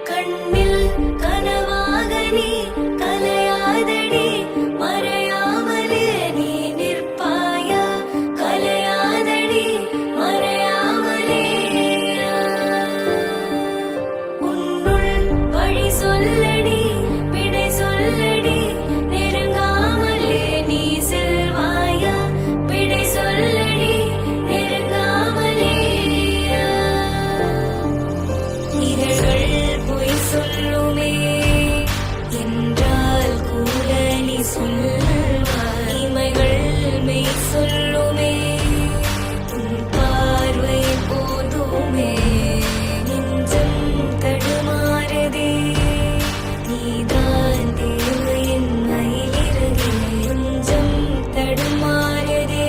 கண்ணில் கனவாகனி கலையாதடி மறையாமலே நீ நிற்பாயா கலையாதடி மறையாமலே உன்னுள் வழி சொல்லடி விடை சொல்லடி நெருங்காமலே நீ செல்வாயா விடை சொல்லடி நெருங்காமலே இதழ்கள் பொய் சொல்லுமே என்றால் கூட நீ சொல்வாய் இமைகள் மெய் சொல்லுமே உன் பார்வை போதுமே நெஞ்சம் தடுமாறுதே நீதான் தேவை என் மயிலிறகே நெஞ்சம் தடுமாறுதே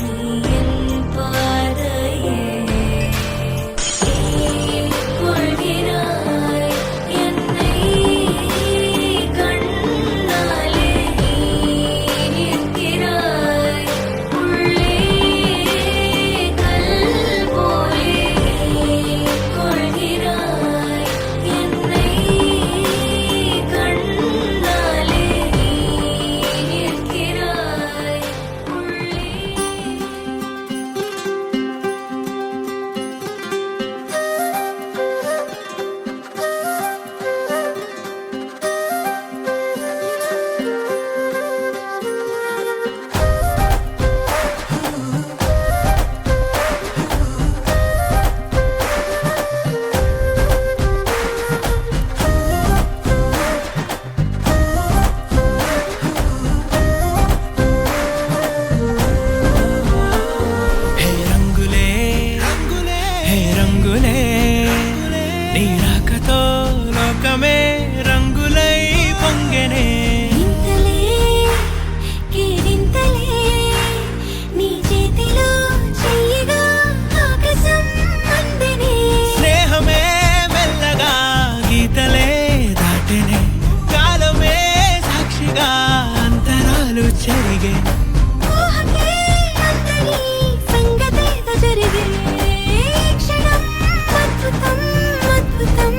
நீ என் பாதையே கொள்கிறாய் என்னை கண்ணாலே நீ நிற்கிறாய் உள்ளே கல் போலே கொள்கிறாய் என்னை கண்ணாலே நீ நிற்கிறாய் உள்ளே హే రంగులే హే రంగులే నీ రాకతో లోకమే రంగులై పొంగెనే ఇంతలే కేరింతలే నీ చేతిలో చెయ్యగా ఆకాశం అందెనే స్నేహమే మెల్లగా గీతలే దాటెనే కాలమే సాక్షిగా అంతరాలు చెరిగే ఊహకే అందని సంగతేదో జరిగే క్షణం అద్భుతం అద్భుతం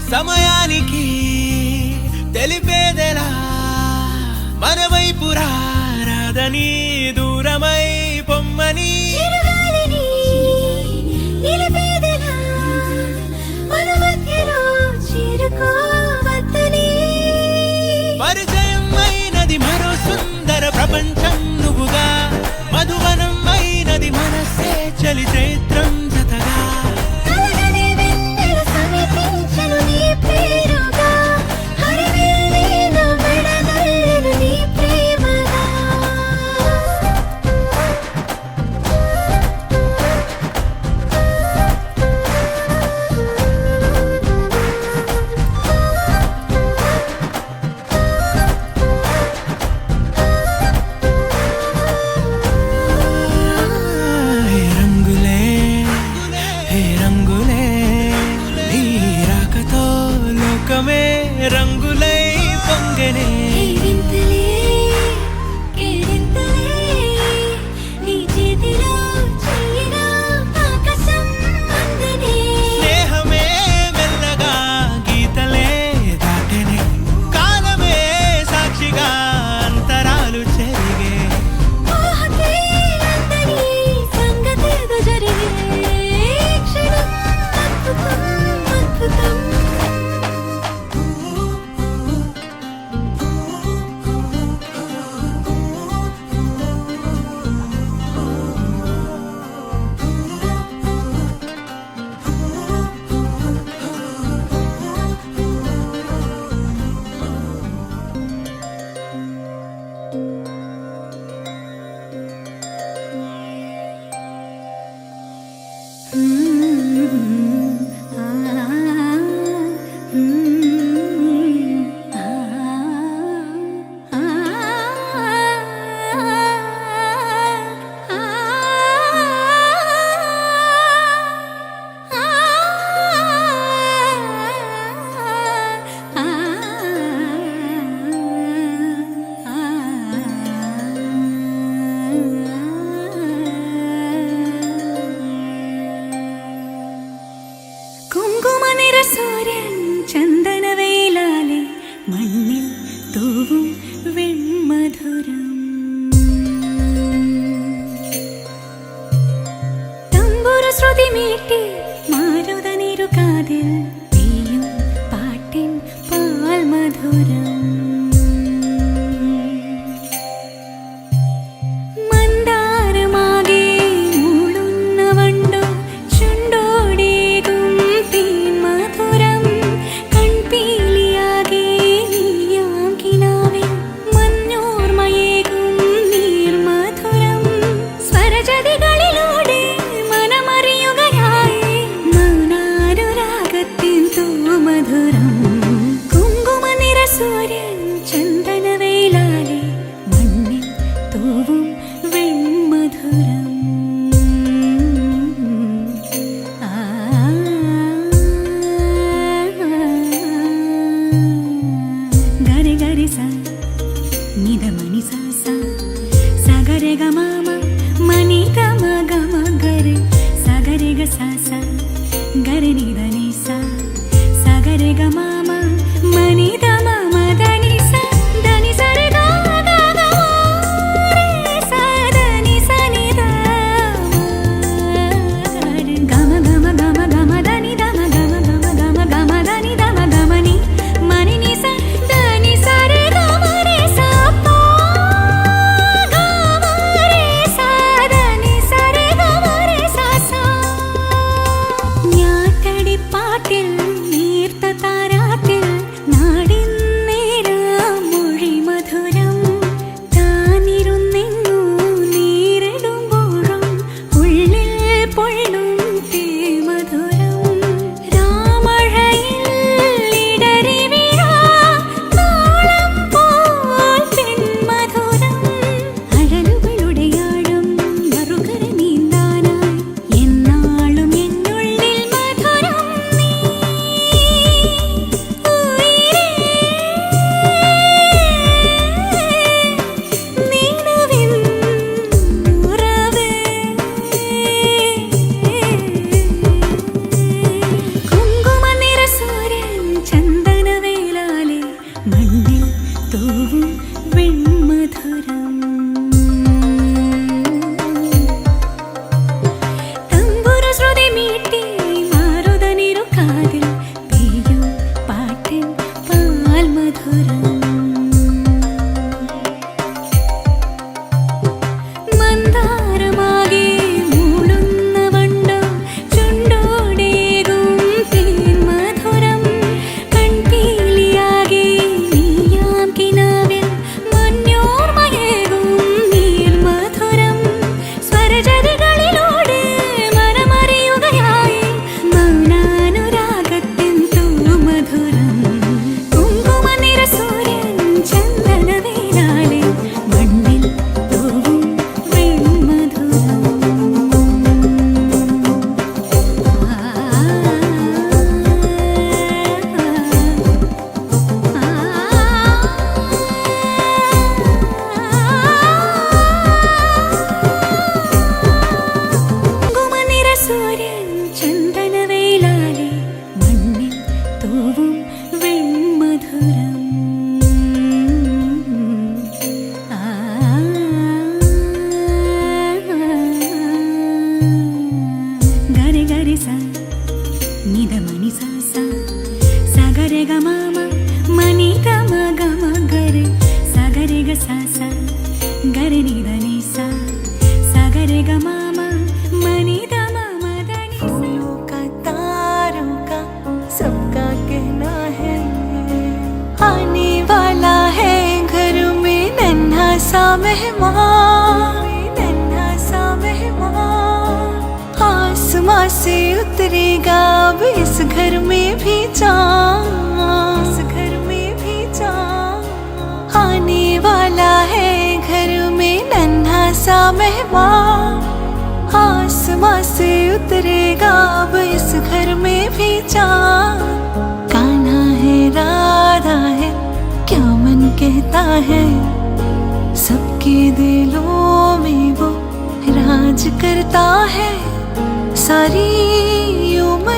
సమయానికి తెలిపేదెలా మన వైపు రాదని దూరమై పొమ్మని చిరుగాలిని నిలిపేదెలా మన మధ్యలో చేరుకోవద్దని పరిచయం అయినది మరో సుందర ప్రపంచం నువ్వుగా మధువనం అయినది మనసే చలి చైత్రం జతగా కలగని వెన్నెల సమీపించను నీ పేరుగా హరివెల్లి నా మెడనల్లెను నీ ప్రేమగా హే రంగులే മീട്ടി മാരുതനിരു കാതിൽ പെയ്യും പാട്ടിൻ പാൽ മധുരം മന്ദാരമാകെ മൂളുന്ന വണ്ടോ ചുണ്ടോടേകും തേൻ മധുരം കൺപീലിയാകെ നീയാം കിനാവിൽ മഞ്ഞോർമയേകും നീർ മധുരം സ്വരജതികളിലൂടെ മനമറിയുകയായി മൗനാനുരാഗത്തിൻ തൂമധുരം കുങ്കുമനിറ സൂര്യൻ ചന്ദനവേലാലെ മണ്ണിൽ തൂവും വെൺമധുരം ഗരി ഗരി സ നിധമണി സ സ സഗരെ ഗ മ മ മനി ഗ മ ഗ മ ഗരെ സഗരെ ഗ സ സ ഗരി നിധ നി സ സഗരെ ഗ മ മ മനി ധ മ മ ധ നി സ ധ നി സ രെ ഗ ഗ ഗ മ രെ സ ധ നി സ നി ധ ഗ മ ഗ മ ഗ മ ഗ മ ധ നി ധ മ ഗ മ ഗ മ ഗ മ ഗ മ ധ നി ധ മ ഗ മ നി മ നി നി സ ധ നി സ രെ ഗ മ രെ സ പ ഗ മ രെ സ ധ നി സ രെ ഗ മ രെ സ സ ഞാറ്റടിപ്പാട്ടിൽ നീർത്ത താരാട്ടിൽ നാടിൻ നേരം മൊഴി മധുരം താനിരുന്നെങ്ങു നീരിടുമ്പോഴും ഉള്ളിൽ പൊള്ളും തേമധുരം രാമഴയിൽ ഇടറി വീഴാ നാളം പോൽ പെൺമധുരം അഴലുകളുടെ ആഴം മറുകര നീന്താനായി എന്നാളും എന്നുള്ളിൽ മധുരം നീ നിലവിൻ ഉറവേ കുങ്കുമനിറ സൂര്യൻ ചന്ദനവേലാലെ മണ്ണിൽ തൂവും വെൺമധുരം തമ്പുരു ശ്രുതി മീട്ടി മാരുതനിരു കാതിൽ പെയ്യും പാട്ടിൻ പാൽ മധുരം മന്ദാരമാകെ മൂളുന്ന വണ്ടോ ചുണ്ടോടേകും തേൻ മധുരം കൺപീലിയാകെ നീയാം കിനാവിൽ മഞ്ഞോർമയേകും നീർ മധുരം സ്വരജതികളിലൂടെ മനമറിയുകയായി മൗനാനുരാഗത്തിൻ തൂമധുരം കുങ്കുമനിറ സൂര്യൻ ചന്ദനവേലാലെ മണ്ണിൽ തൂവും വെൺമധുരം കുങ്കുമനിറ സൂര്യൻ ചന്ദനവേലാലെ മണ്ണിൽ തൂവും വെൺമധുരം ഗരി ഗരി സ നിധമണി സ സ സഗരെ ഗ മ മ മനി ഗ മ ഗ മ ഗരെ സഗരെ ഗ സ സ ഗരി നിധ നി സ സഗരെ ഗ മ മ മനി ധ മ മ ധ നി സ फूलों का तारों का सबका कहना है आने वाला है घर में नन्हा सा मेहमान आसमां से उतरेगा अब इस घर में भी चाँद आने वाला है घर में नन्हा सा मेहमान आसमां से उतरेगा अब इस घर में भी चाँद कान्हा है राधा है क्या मन कहता है सबके दिलों में वो राज करता है सारी उम्र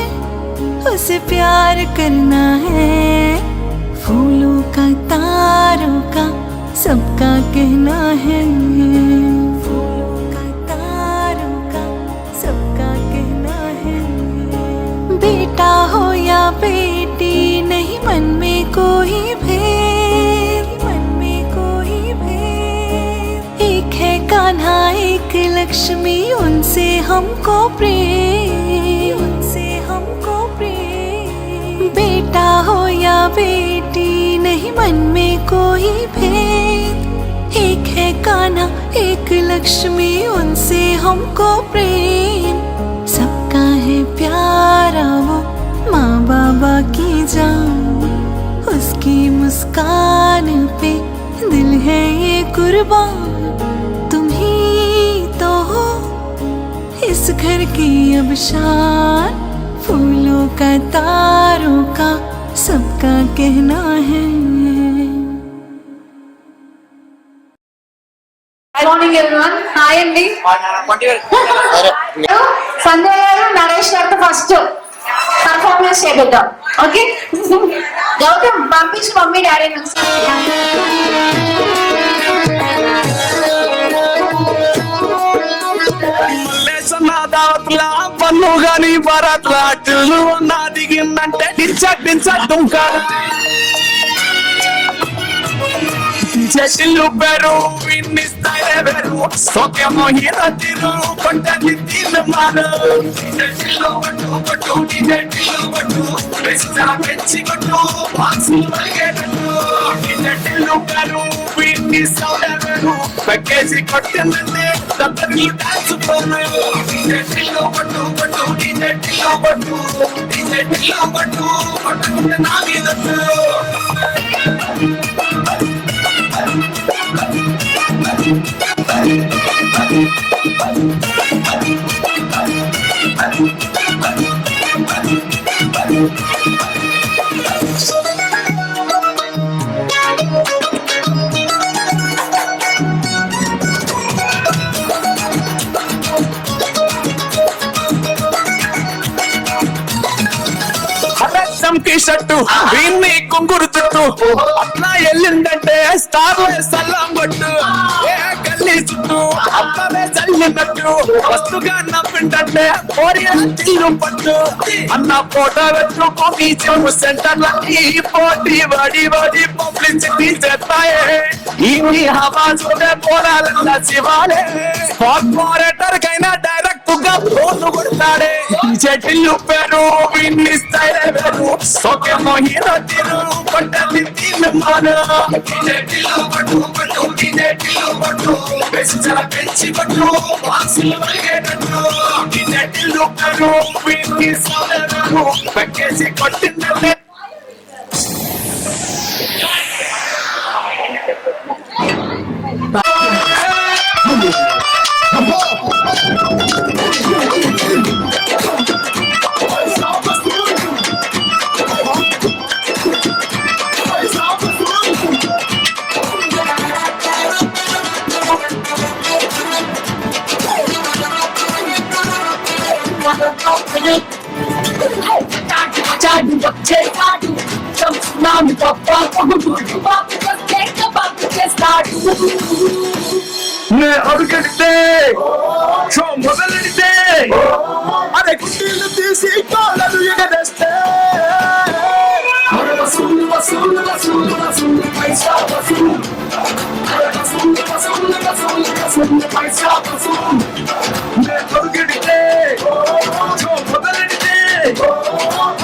उसे प्यार करना है फूलों का तारों का सबका कहना है फूलों का तारों का सबका कहना है लक्ष्मी उनसे हमको प्रेम, उनसे हमको प्रेम। बेटा हो या बेटी नहीं मन में कोई भेद, एक है कान्हा एक लक्ष्मी उनसे हमको प्रेम। सबका है प्यारा वो माँ बाबा की जान, उसकी मुस्कान पे दिल है ये कुर्बान। तुम ही तो हो इस घर की अब शान, फूलों का तारों का सबका कहना है। Good morning everyone. హాయ్ అండి. సంజయ్ గారు నరేష్ గారితో ఫస్ట్ పర్ఫార్మెన్స్ చేద్దాం. ఓకే గౌతమ్ పంపించి మమ్మీ డాడీ పన్ను గాని భరతనాట్యులు నా దిగిందంటే డించట్టుంకారు చెట్లు పెరు విన్నిస్తాయి వెరు సోకేమో హీరో తిరు కొంటని తిరు మారు చెట్లు పట్టు పట్టు చెట్లు పట్టు రెస్టా పెంచి కొట్టు బాక్సులు మలిగేటట్టు చెట్లు పెరు విన్నిస్తాయి వెరు పక్కేసి కొట్టిందంటే తప్పని దాచుకోను చెట్లు పట్టు పట్టు చెట్లు పట్టు చెట్లు పట్టు కొట్టకుండా నా మీదట్టు కి షట్టు వీన్ని కుంగురు చుట్టూ అట్లా వెళ్ళిందంటే స్టార్ సల్లం కొట్టు ఏ గల్లీ చుట్టూ అబ్బవే చల్లినట్టు వస్తుగా నవ్విందంటే పోరియలు పట్టు అన్న ఫోటో పెట్టుకోని చెవు సెంటర్ ఈ పోటీ వడి వడి పబ్లిసిటీ చేస్తాయే ఈ హవా చూడే పోరాలన్న శివాలే కార్పొరేటర్ కైనా డైరెక్ట్ గా ఫోన్ కొడతాడే చెట్లు పేరు విన్నిస్తాయి వేరు సోకేమో హీరో తిరు కొట్టని తిరు మాను చెట్లు పట్టు పట్టు చెట్లు పట్టు పెంచల పెంచి పట్టు బాక్సులు మలిగేటట్టు చెట్లు పేరు విన్నిస్తాయి వేరు పక్కేసి కొట్టిందంటే అడుగడితే మొదలెడితే అరే కుట్టీలు తీసి కాళ్ళను ఎగరేస్తే వసూలు వసూలు వసూలు వసూలు పైసా వసూలు వసూలు వసూలు వసూలు వసూలు పైసా వసూలు అడుగడితే మొదలెడితే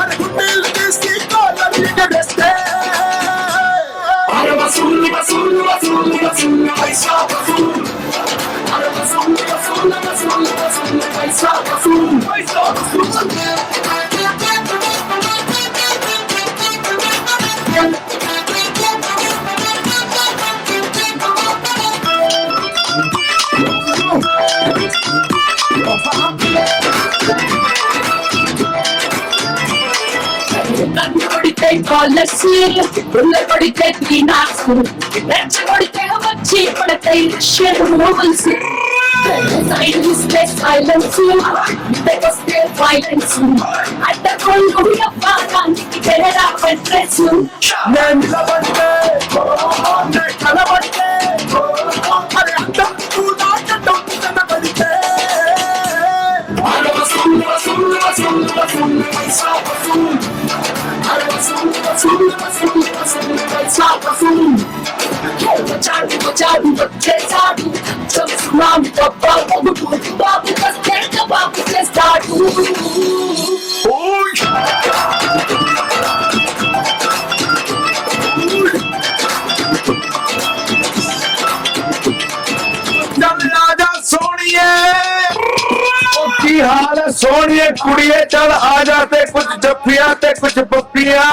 అరే కుట్టీలు తీసి కాళ్ళను ఎగరేస్తే వసూలు వసూలు వసూలు వసూలు పైసా వసూలు వసూలు వసూలు వసూలు వసూలు పైసా వసూలు పైసా వసూలు Policy, political finance, political వచ్చి పడతాయి షేర్ మూవల్స్ సైలెన్స్ సైలెన్స్ బెకస్తే వైలెన్స్ అడ్డకోలు వ్యాపారానికి తెరడా పెట్రెస్ నేను నిలబడితే నేను కలబడితే అరే అడ్డం కూడా అడ్డం కనబడితే వసూలు వసూలు వసూలు వసూలు పైసా వసూలు వసూలు వసూలు వసూలు పైసా వసూలు వచ్చాడు వచ్చేసాడు చంచున్నాను తప్ప हाल है सोनिए कुड़िए चल आ जाते कुछ जफ्फिया ते कुछ पप्पिया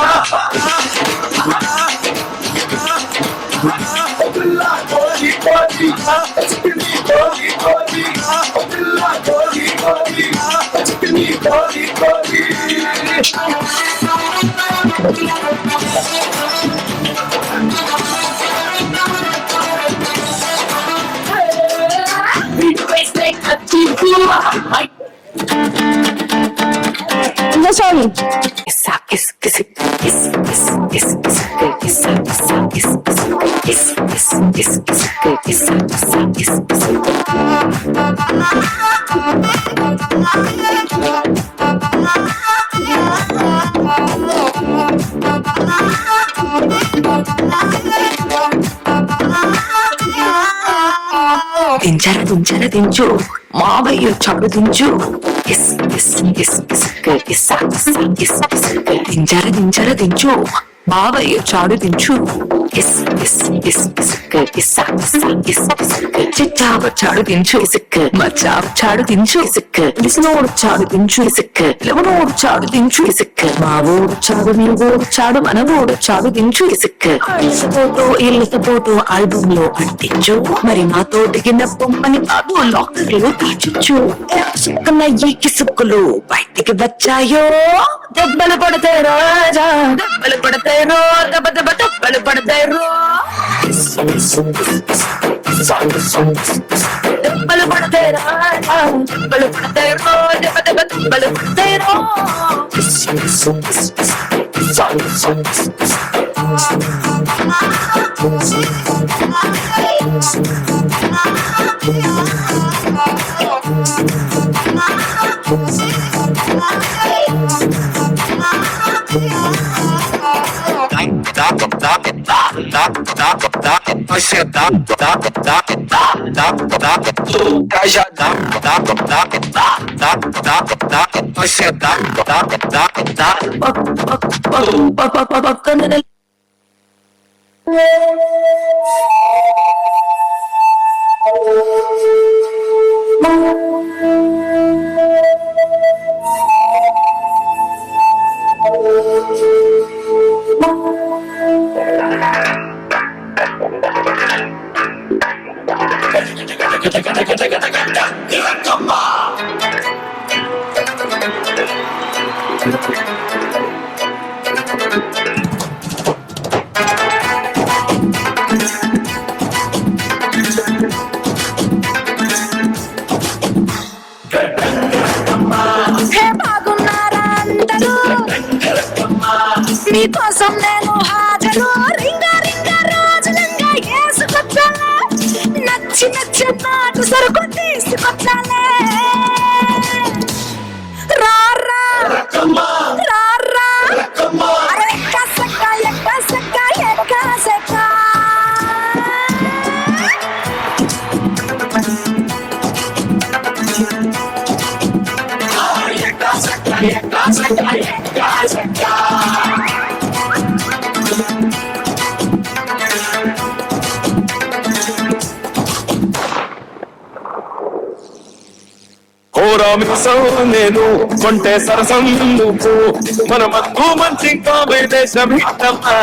No, sorry. దించర దించు మావయ్య చడు దించు దించర దించు మావయ్య చాడు దించు చిచ్చావ చాడు దించు మచ్చావ చాడు దించు లిసినోడు చాడు దించు లెవనోడు చాడు దించు మావోడు చాడు నీవోడు చాడు మనవోడు చాడు దించు ఫోటో ఇళ్ళతో ఫోటో ఆల్బమ్ లో అంటించు మరి మా తోటికి నప్పమని బాబు లాకర్ లో దాచొచ్చు సుక్కన ఈ కిసుక్కులు బయటికి వచ్చాయో దెబ్బలు పడతాయి రాజా దెబ్బలు పడతాయి రో దెబ్బ దెబ్బ దెబ్బలు పడతాయి రో దెబ్బలు పడతాయి రాజా దెబ్బలు పడతాయి రో దెబ్బ దెబ్బ దెబ్బలు పడతాయి రో పక్కన మీకోసం నేను హాజరు రింగా రింగా రోజులంగా వేసుకొచ్చాలే నచ్చి నచ్చి నాటు సరుకు తీసుకొచ్చాలే రారా రారా అరే ఎక్కసక్క ఎక్కసక్క ఎక్కసక్క రామిసం నేను కొంటే సరసం నువ్వు మన మందు మంచి కాంబినేషన్ హిట్టమ్మా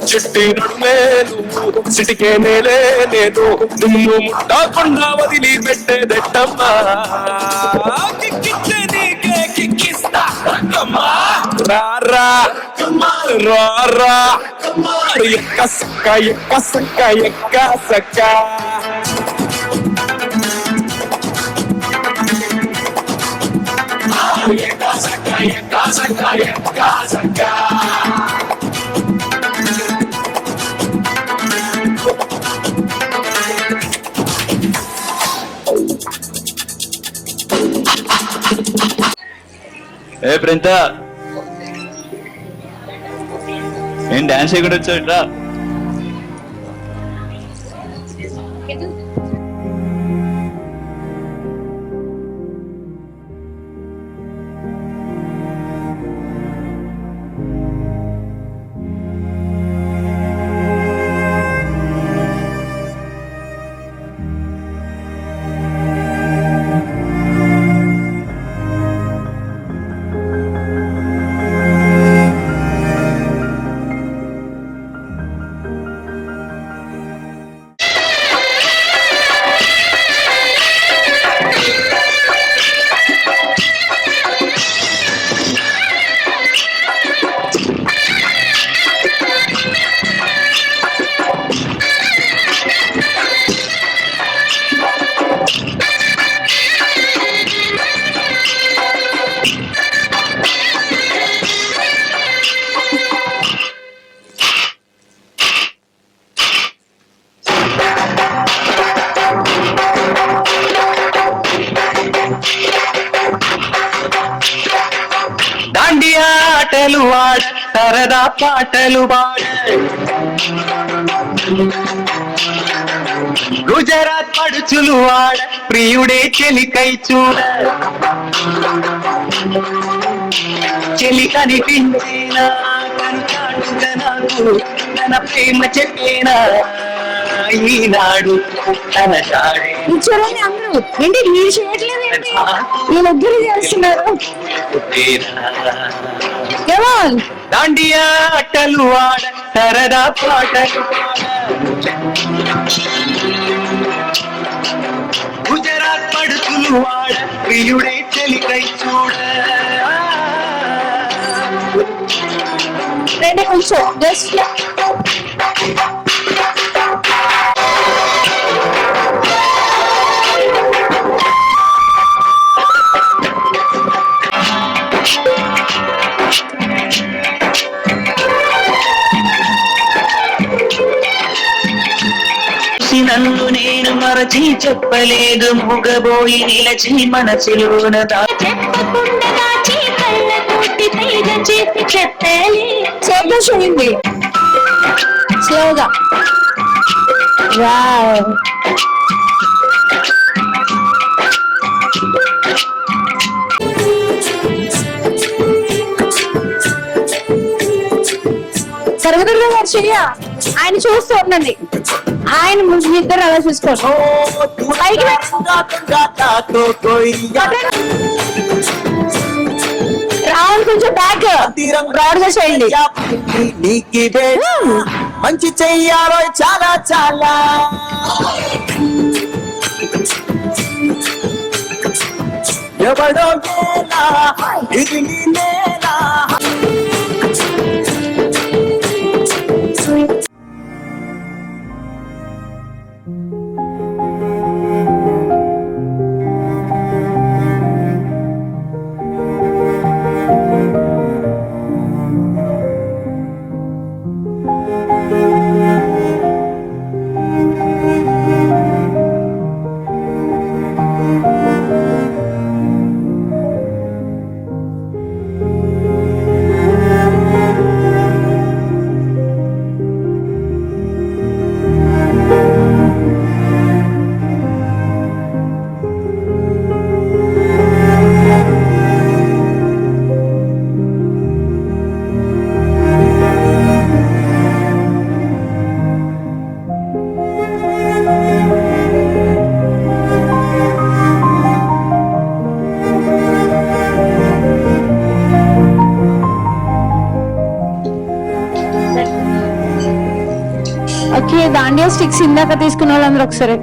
చిట్టి నడుమే నువ్వు సిటికే నేలే నేను నిన్ను ముట్టకుండా వదిలి పెట్టేదెట్టమ్మా రారా రారా ఎక్క సక్క ఎక్క సక్క ఎక్క సక్క ఏ ప్రింత ఏం డాన్స్ చేయకుండా వచ్చావుట్రా ఆటలు ఆడ సరదా పాటలు పాడ గుజరాత్ పడుచులు ఆడ ప్రియుడే చెలికై చూడ చెలి కనిపించేనా కనుకాటుగా నాకు తన ప్రేమ చెప్పేనా ఈనాడు తన చాడే చూడండి అందరూ ఏంటి మీరు చేయట్లేదు ఏంటి వీళ్ళిద్దరు చేస్తున్నారు Come on. దాండియా ఆటలు ఆడ సరదా పాటలు గుజరాత్ పడుచులు ఆడ ప్రియుడే చెలికై చూడ రెండు కొంచెం జస్ట్ నన్ను నేను మరచి చెప్పలేదు మూగబోయి నిలచి మనసులోన చెప్పకుండా దాచి కళ్ళతోటి పైన చేసి చెప్పాలి. చేద్దాం చూడండి స్లోగా వావ్ సర్వదుర్గ గారు చెయ్య ఆయన చూస్తూ ఉండండి ఆయన ఇద్దరు అలా చూసుకోండి పైకి రావాలి కొంచెం బ్యాక్ బ్రాడ్ గా చేయండి మంచి చెయ్యాలో చాలా చాలా ఎవడో ఇది నేనా ఓకే దాండియా స్టిక్స్ ఇందాక తీసుకున్న వాళ్ళందరూ ఒకసారి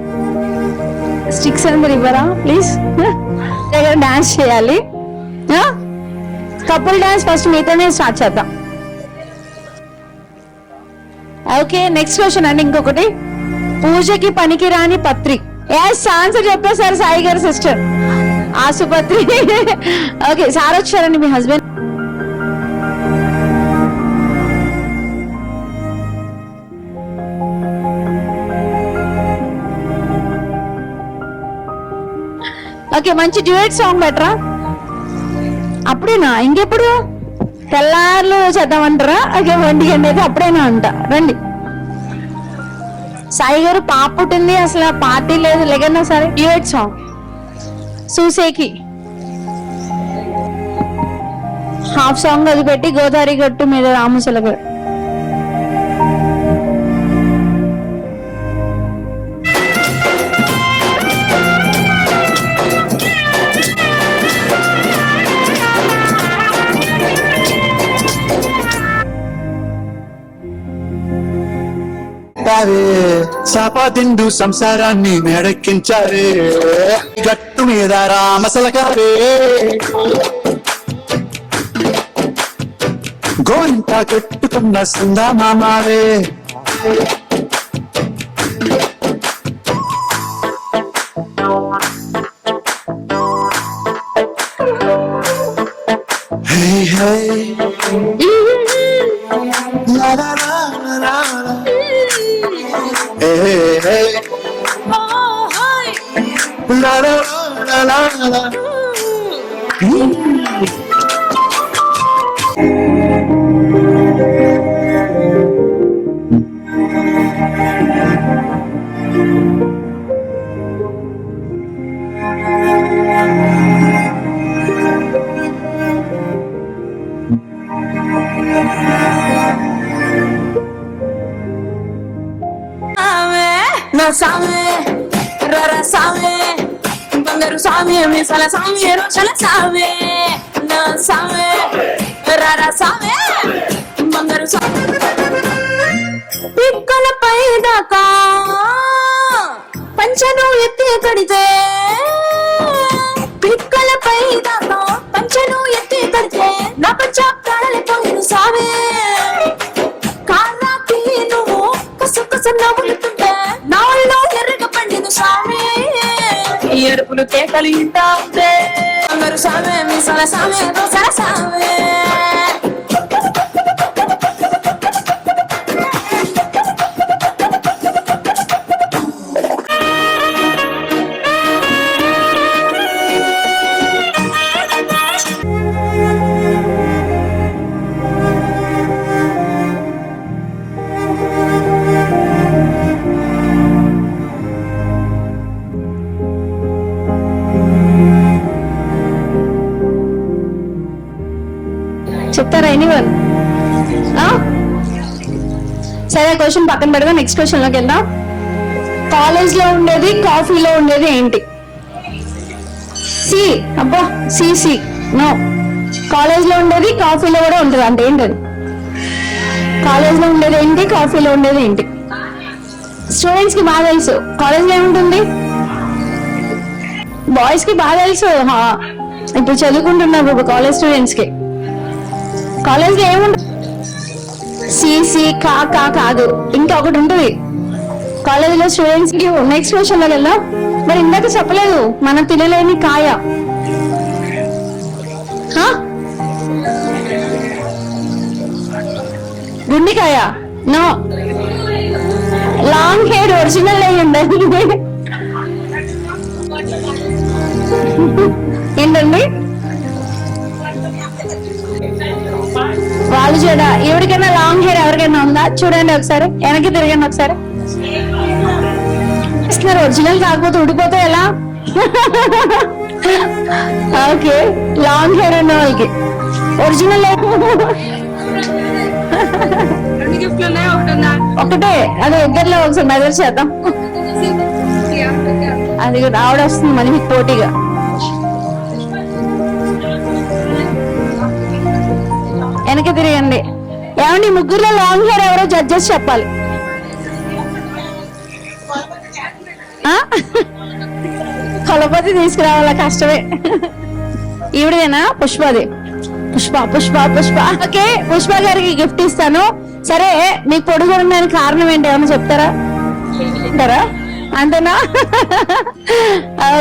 స్టిక్స్ అందరు ఇవ్వరా ప్లీజ్ దగ్గర డాన్స్ చేయాలి కపుల్ డాన్స్ ఫస్ట్ మీతోనే స్టార్ట్ చేద్దాం ఓకే నెక్స్ట్ క్వశ్చన్ అండి ఇంకొకటి పూజకి పనికి రాని పత్రి ఎస్ ఆన్సర్ చెప్పేశారు సాయి గారు సిస్టర్ ఆసుపత్రి ఓకే సార్ వచ్చారండి మీ హస్బెండ్ ఓకే మంచి డ్యూయట్ సాంగ్ బెటరా అప్పుడేనా ఇంకెప్పుడు తెల్లార్లు చేద్దామంటారా ఓకే 1 గంట అయితే అప్పుడేనా అంట రండి సాయి గారు పాప పుట్టింది అసలు పార్టీ లేదు లేకన్నా సరే డ్యూయట్ సాంగ్ చూసేకి హాఫ్ సాంగ్ అది పెట్టి గోదావరి గట్టు మీద రామచిలక సాపాదిండు సంసారాన్ని మెడెక్కించారే గట్టు మీద రామసలకారే గోరింట కట్టుకున్న Sunda మామారే Hey, hey. La la la la la la. Hey, hey. La la la la la. సామే రర సామే బంగారు సామే మీసాల సామే రోషల సామే నా సామే రర సామే బంగారు సామే పిక్కలపై దాకా పంచను ఎత్తి కడితే పిక్కలపై దాకా పంచను ఎత్తి కడితే నా పంచ కాడలిపోయిన సామే కారాకి నువ్వు కస నవ్వులుతుంటే నా ఒళ్ళో ఎర్రగా పండిన సామే ఎరుపులు కేకలు ఇంటా ఉంటే బంగారు సామే మీసాల సామే రోసాల సామే చెప్తారా ఎనీవన్? సరే క్వశ్చన్ పక్కన పెడదాం, నెక్స్ట్ క్వశ్చన్ లోకి వెళ్దాం. కాలేజ్ లో ఉండేది కాఫీలో ఉండేది ఏంటి? సి. అబ్బా సి నో. కాలేజ్ లో ఉండేది కాఫీలో కూడా ఉంటుంది అంటే ఏంటది? కాలేజ్ లో ఉండేది ఏంటి, కాఫీలో ఉండేది ఏంటి? స్టూడెంట్స్ కి బాగా తెలుసు. కాలేజ్ లో ఏముంటుంది? బాయ్స్ కి బాగా తెలుసు. ఇప్పుడు చదువుకుంటున్నారు ఇప్పుడు కాలేజ్ స్టూడెంట్స్ కి. కాలేజ్ లో ఏముంటుంది? సి కా కాదు, ఇంకా ఒకటి ఉంటుంది కాలేజ్ లో స్టూడెంట్స్ కి. నెక్స్ట్ క్వశ్చన్ లో వెళ్దాం. మరి ఇందాక చెప్పలేదు మనం తినలేని కాయ. గుండికాయ నో. లాంగ్ హెయిర్ ఒరిజినల్ అయ్యి ఉండాలి. ఏంటండి వాళ్ళు చూడ ఎవరికైనా లాంగ్ హెయిర్ ఎవరికైనా ఉందా? చూడండి ఒకసారి, వెనక్కి తిరగండి ఒకసారి. ఒరిజినల్ కాకపోతే ఊడిపోతే ఎలా? ఓకే, లాంగ్ హెయిర్ ఉన్న వాళ్ళకి ఒరిజినల్ ఒకటే. అదే ఇద్దరిలో ఒకసారి మెజర్ చేద్దాం. అది ఆవిడ వస్తుంది మళ్ళీ మీకు పోటీగా. వెనక్కి తిరగండి. ఏమండి ముగ్గురులో లాంగ్ హెయిర్ ఎవరో జడ్జెస్ చెప్పాలి. కొలపతి తీసుకురావాల కష్టమే. ఈవిడేనా? పుష్పది. పుష్ప. ఓకే, పుష్ప గారికి గిఫ్ట్ ఇస్తాను. సరే, మీకు పొడుగు ఉండడానికి కారణం ఏంటి ఏమన్నా చెప్తారా? అంతేనా?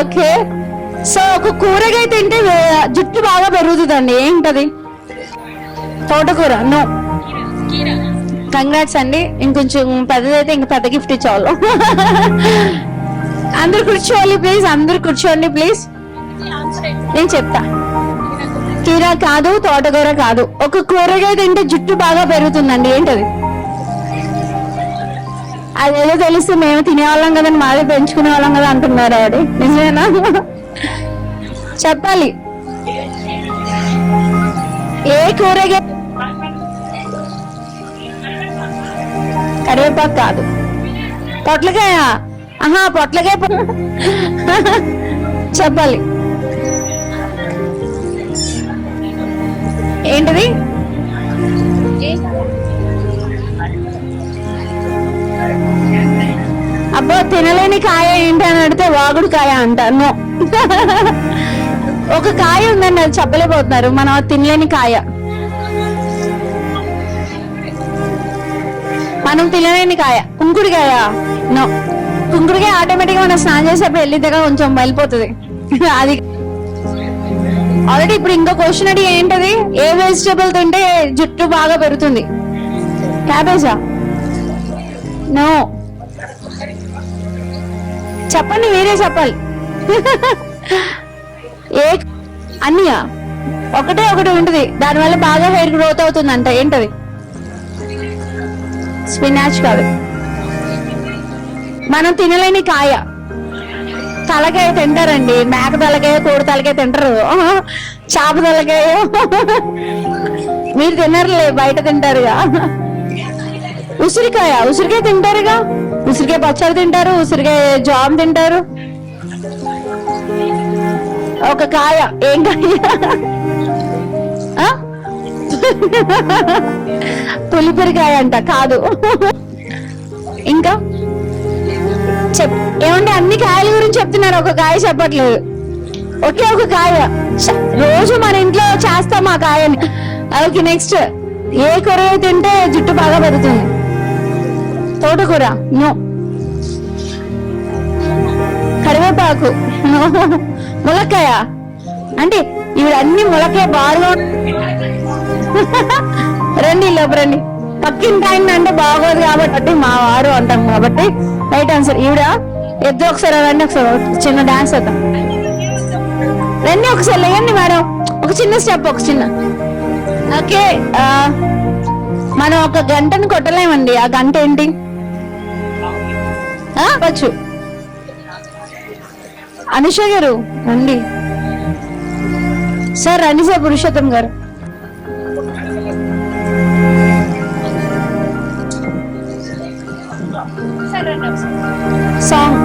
ఓకే, సో ఒక కూరగాయ తింటే జుట్టు బాగా పెరుగుతుందండి, ఏంటది? తోటకూర నో. కంగ్రాట్స్ అండి. ఇంకొంచెం పెద్దదైతే ఇంక పెద్ద గిఫ్ట్ ఇచ్చేవాళ్ళు. అందరు కూర్చోవాలి ప్లీజ్, అందరు కూర్చోండి ప్లీజ్. నేను చెప్తా. కీరా కాదు, తోటకూర కాదు. ఒక కూరగాయ తింటే జుట్టు బాగా పెరుగుతుందండి, ఏంటది? అదేదో తెలిస్తే మేము తినేవాళ్ళం కదండి, మాదే పెంచుకునే వాళ్ళం కదా అంటున్నారు ఆవిడ. నిజమేనా? చెప్పాలి. ఏ కూరగాయ? కరివేపాకు కాదు. పొట్లకాయ? పొట్లకాయ. చెప్పాలి. ఏంటిది? అబ్బో, తినలేని కాయ ఏంటి అని అడిగితే వాగుడు కాయ అంటాను. ఒక కాయ ఉందండి, అది చెప్పలేకపోతున్నారు. మనం తినలేని కాయ. మనం తినలేని కాయ కుంకుడికాయ నో. కుంకుడికాయ ఆటోమేటిక్ గా మనం స్నానం చేసేప్పుడు వెళ్ళిద్దగా కొంచెం వెళ్ళిపోతుంది అది. ఆల్రెడీ ఇప్పుడు ఇంకో క్వశ్చన్ అడిగి ఏంటది? ఏ వెజిటేబుల్ తింటే జుట్టు బాగా పెరుగుతుంది? క్యాబేజా? నో. చెప్పండి, మీరే చెప్పాలి. ఏ అన్నీయా? ఒకటే ఒకటి ఉంటుంది, దానివల్ల బాగా హెయిర్ గ్రోత్ అవుతుందంట, ఏంటది? స్పినాచ్ కాదు. మనం తినలేని కాయ. తలకాయ తింటారండి, మేక తలకాయ, కోడి తలకాయ తింటారు. చేప తలకాయ మీరు తినరులే, బయట తింటారుగా. ఉసిరికాయ తింటారుగా. ఉసిరికాయ పచ్చడి తింటారు, ఉసిరికాయ జామ్ తింటారు. ఒక కాయ, ఏం కాయ? పులిపిరికాయ అంట, కాదు. ఇంకా ఏమంటే అన్ని కాయల గురించి చెప్తున్నారు, ఒక కాయ చెప్పట్లేదు. ఒకే ఒక కాయ, రోజు మన ఇంట్లో చేస్తాం ఆ కాయని. Okay, next. ఏ కూర తింటే జుట్టు బాగా పెరుగుతుంది? తోటకూర, నో. కరివేపాకు, నో. ములక్కాయ అంటే ఇవి అన్ని ములక్కాయ బాగా. రండి లోపు రండి. పక్కింటి అంటే బాగోదు కాబట్టి మా వారు అంటాం కాబట్టి రైట్ ఆన్సర్. ఈవిడ ఎద్దు ఒకసారి రండి, ఒకసారి చిన్న డాన్స్ అవుతాం. రండి ఒకసారి లేయండి మేడం, ఒక చిన్న స్టెప్, ఒక చిన్న. ఓకే, మనం ఒక గంటను కొట్టలేమండి. ఆ గంట ఏంటి? వచ్చు. అనుష గారు రండి సార్, రండి సార్. పురుషోత్తం గారు సాంగ్.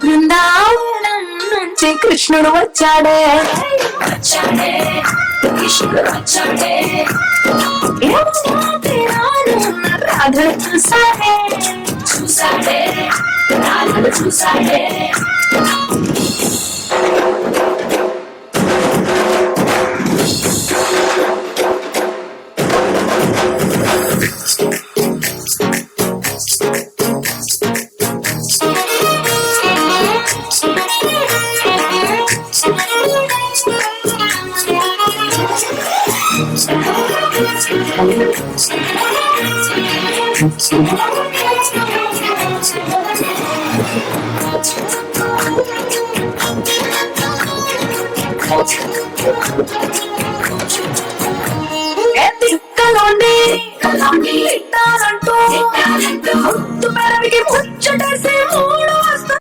బృందావనం నుంచి కృష్ణుడు వచ్చాడే, కృష్ణుడు వచ్చాడే. రాధను చూసాడే, చూసాడే, రాధను చూసాడే. తిక్కలోండి ఇట్టాలంటూ ముత్తు పెరవికి ముచ్చటేసే మూడు వస్తు.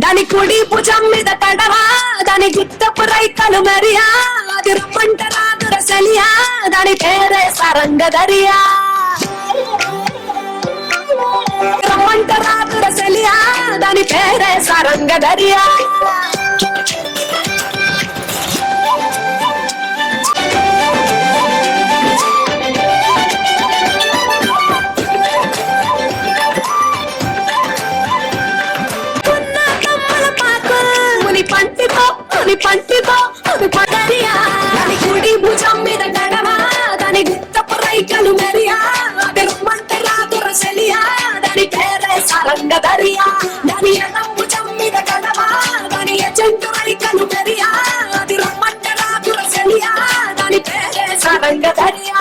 దాని కుడి భుజం మీద తడవా, దాని గిత్తపు రైకలు మరియా, అది రమ్మంట రాదుర సలియా, దాని పేరే సరంగదరియా. రమ్మంట రాదుర సలియా, దాని పేరే సరంగదరియా. పంటితో అది పడరియా, దాని కుడి భుజం మీద గడవా, దాని గుత్తపు రైకలు మెరియా, అది రమ్మంట రాదుర సెలియా, దాని పేరే సరంగదరియా. దాని సరంగ దరియా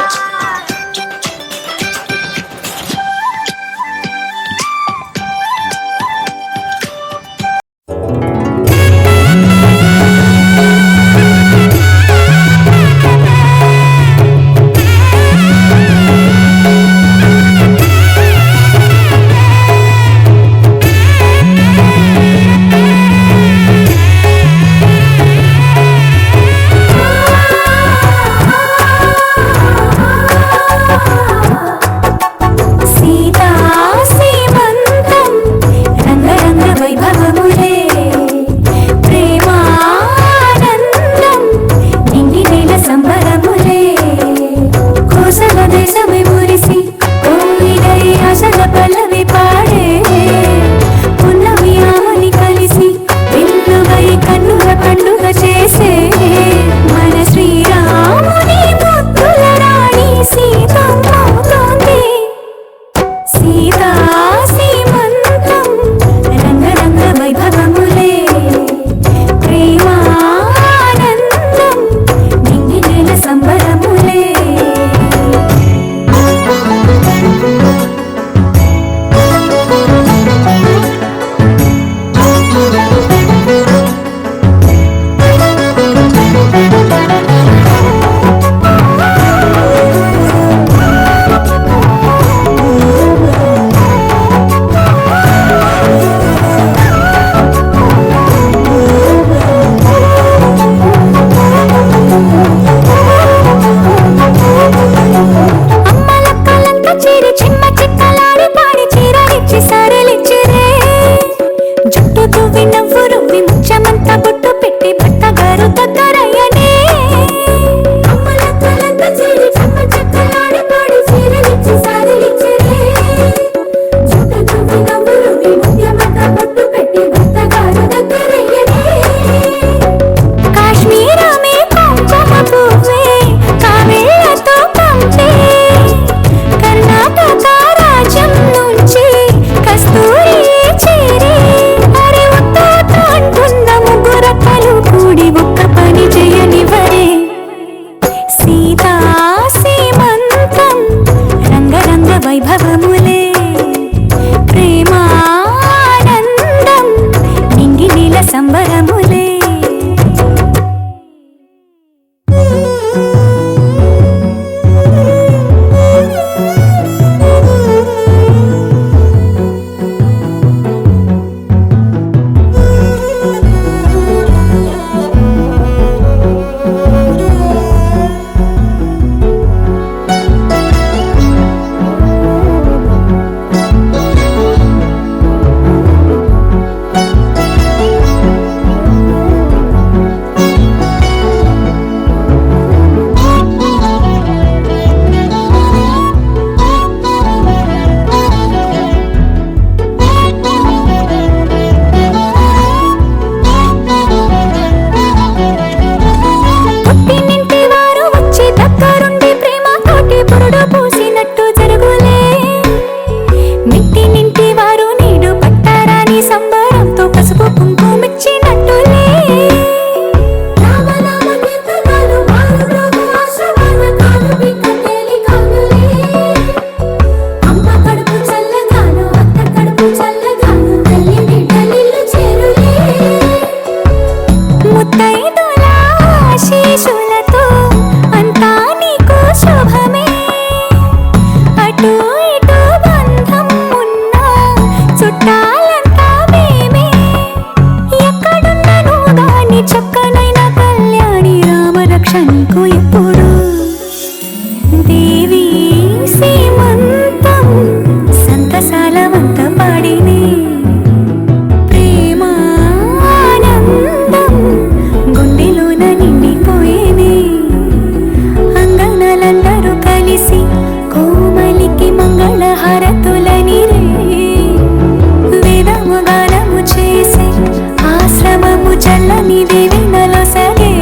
చల్లని దేవి నలసగే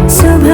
శుభ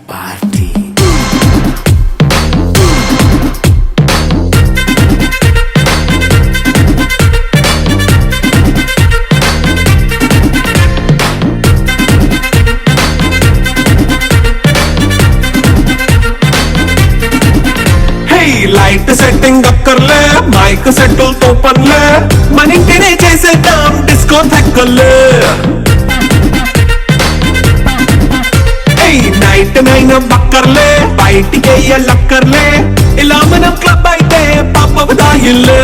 పార్టీ లైట్ సెట్టింగ్ అక్కర్లే మైక్ సెట్టులతో పనులే మన ఇంటినే చేసేద్దాం డిస్కో థెక్కర్లే నైట్ నైన్ బక్కర్లే బయటికి వెళ్ళక్కర్లే ఇలా మనం క్లబ్ అయితే పాపదాయిల్లే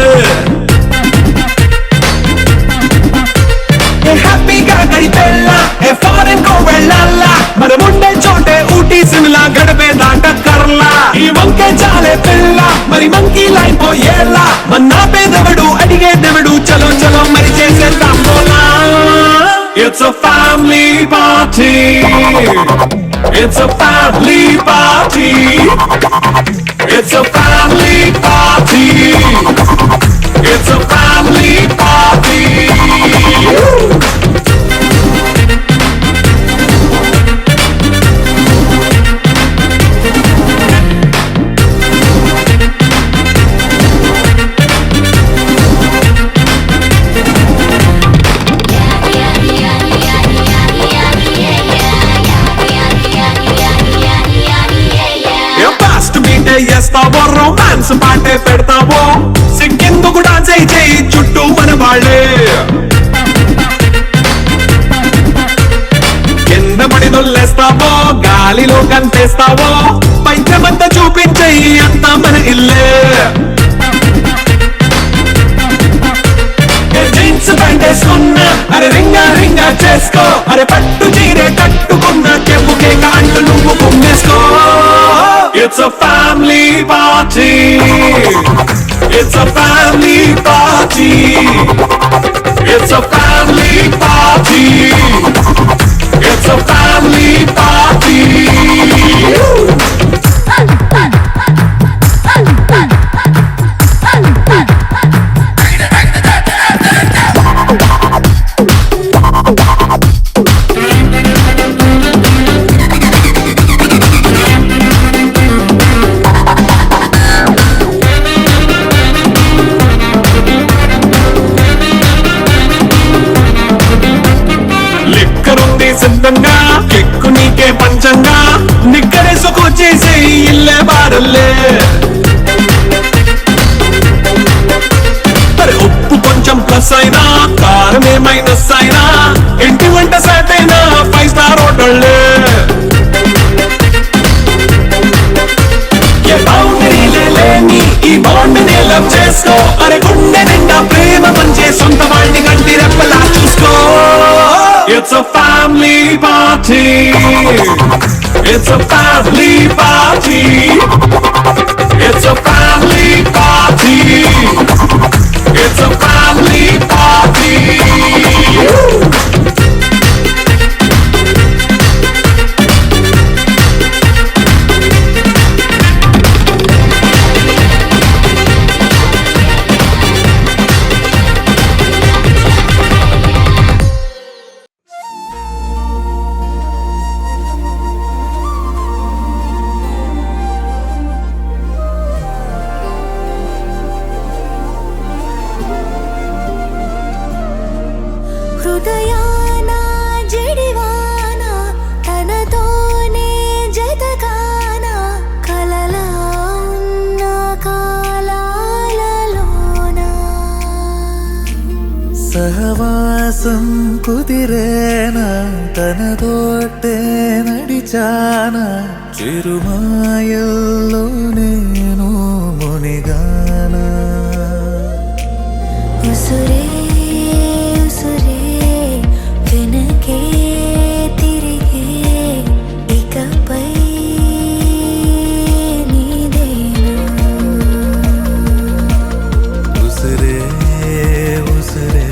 హ్యాపీగా గడిపెళ్ళా ఫారెన్ కో వెళ్ళాలా మనం ఉండే చోటే ఊటీ సిమ్లా గడిపే దాటక్కర్లా ఈ వంకే చాలే పిల్ల మరి మంకీ లైన్ పోయేలా మన్నా పేదవడు అడిగేదెవడు చలో చలో మరి చేసేద్దాం పోలా It's a family party. It's a family party. It's a family party. It's a family party. చేస్తావో రొమాన్స్ పాటే పెడతావో సిగ్గెందుకు డాన్స్ చేయి చుట్టూ మన వాళ్ళే కింద పడి దొల్లేస్తావో గాలిలో కంతేస్తావో పైచమంతా చూపించేయి అంతా మన ఇల్లే జీన్స్ ప్యాంట్ వేసుకున్నా అరే రింగా రింగా చేసుకో అరే పట్టు చీరే కట్టుకున్న చెప్పుకే కాళ్ళు నువ్వు కుమ్మేసుకో It's a family party. It's a family party. It's a family party. It's a family party. సిద్ధంగా కెక్కు నీకే పంచంగా నిక్కరేసుకొచ్చేసే ఇల్లే బారల్లే మరి ఉప్పు కొంచెం ప్లస్ అయినా కారమే మైనస్ అయినా ఇంటి వంట సెట్ అయినా 5 స్టార్ హోటళ్ళే ఈ బాండ్ ని లవ్ చేసుకో అరే గుండె నిండా ప్రేమ పంచే సొంత వాడిని గంటి రెప్పలా చూసుకో It's a family party. It's a family party. It's a family party. It's a family party. హృదయాన జడివాన తనతోనే జతగాన కలలా ఉన్న కాలాలలోన సహవాసం కుదిరేనా తనతోటే నడిచానా చిరుమాయల్లో నేను మునిగానా ఉసురే ఉసురే వెనకే తిరిగే ఇకపై నీదేనా ఉసురే ఉసురే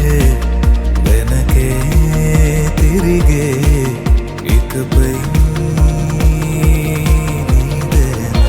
వెనకే తిరిగే ఇకపై నీదేనా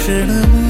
క్షణము